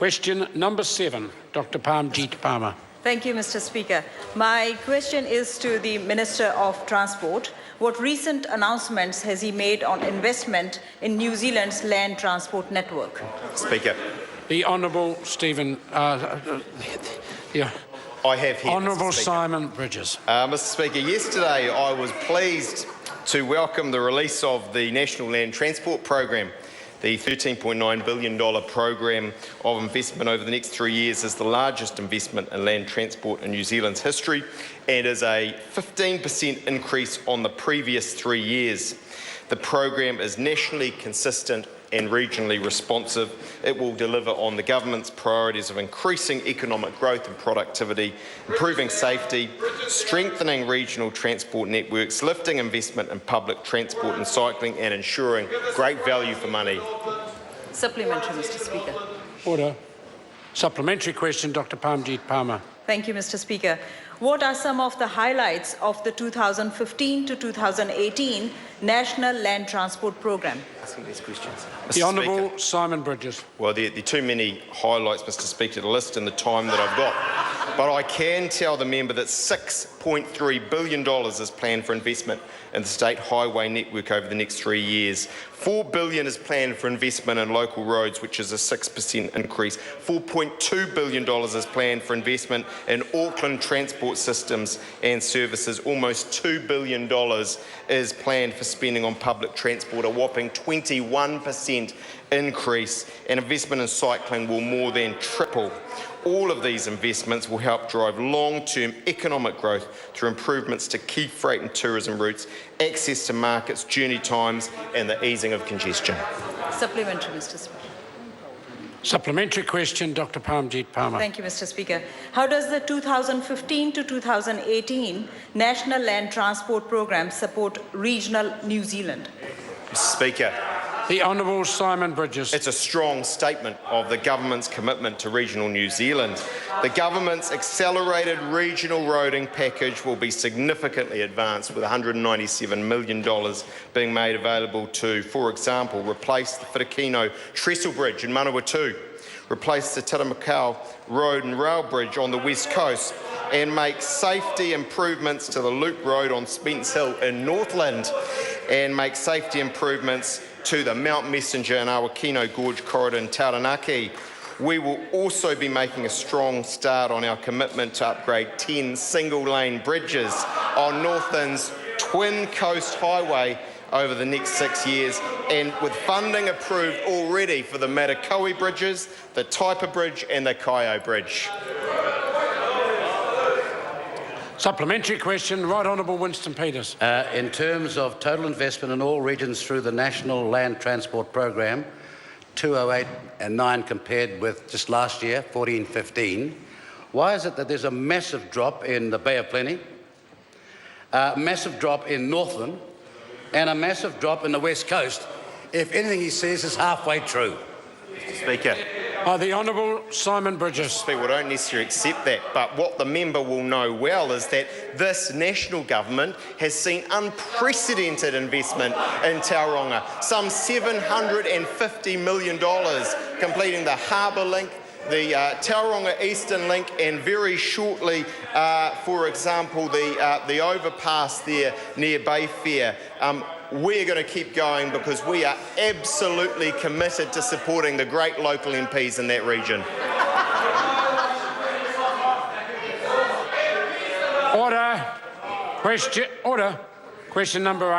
Question number 7, Dr. Parmjeet Parmar. Thank you, Mr. Speaker. My question is to the Minister of Transport. What recent announcements has he made on investment in New Zealand's land transport network? Speaker. The Honourable Stephen... I have here, Honourable Mr. Simon Bridges. Mr. Speaker, yesterday I was pleased to welcome the release of the National Land Transport Program. The $13.9 billion program of investment over the next 3 years is the largest investment in land transport in New Zealand's history and is a 15% increase on the previous 3 years. The program is nationally consistent and regionally responsive. It will deliver on the government's priorities of increasing economic growth and productivity, improving safety, strengthening regional transport networks, lifting investment in public transport and cycling, and ensuring great value for money. Supplementary, Mr. Speaker. Order. Supplementary question, Dr. Parmjeet Parmar. Thank you, Mr. Speaker. What are some of the highlights of the 2015 to 2018 National Land Transport Programme? Asking these questions. The Honourable Simon Bridges. Well, there are too many highlights, Mr. Speaker, to list in the time that I've got. But I can tell the member that $6.3 billion is planned for investment in the state highway network over the next 3 years. $4 billion is planned for investment in local roads, which is a 6% increase. $4.2 billion is planned for investment in Auckland transport systems and services. Almost $2 billion is planned for spending on public transport, a whopping 21% increase, and investment in cycling will more than triple. All of these investments will help drive long-term economic growth through improvements to key freight and tourism routes, access to markets, journey times, and the easing of congestion. Supplementary, Mr. Speaker. Supplementary question, Dr. Parmjeet Parmar. Thank you, Mr. Speaker. How does the 2015 to 2018 National Land Transport Programme support regional New Zealand? Mr. Speaker, The Honourable Simon Bridges. it's a strong statement of the government's commitment to regional New Zealand. The government's accelerated regional roading package will be significantly advanced, with $197 million being made available to, for example, replace the Whitakino Trestle Bridge in Manawatu, replace the Taramakau Road and Rail Bridge on the West Coast, and make safety improvements to the Loop Road on Spence Hill in Northland, and make safety improvements to the Mount Messenger and Awakino Gorge Corridor in Taranaki. We will also be making a strong start on our commitment to upgrade 10 single-lane bridges on Northland's Twin Coast Highway over the next 6 years, and with funding approved already for the Matakoe bridges, the Taipa Bridge and the Kaio Bridge. Supplementary question, Right Honourable Winston Peters. In terms of total investment in all regions through the National Land Transport Program, 2008 and 9 compared with just last year, 14-15, why is it that there's a massive drop in the Bay of Plenty, a massive drop in Northland, and a massive drop in the West Coast, if anything he says is halfway true? Mr. Speaker. The Honourable Simon Bridges. Speaker, we don't necessarily accept that, but what the member will know well is that this national government has seen unprecedented investment in Tauranga, some $750 million, completing the Harbour Link, the Tauranga Eastern Link, and very shortly, for example, the overpass there near Bayfair. We're going to keep going because we are absolutely committed to supporting the great local MPs in that region. Order. Question number 8.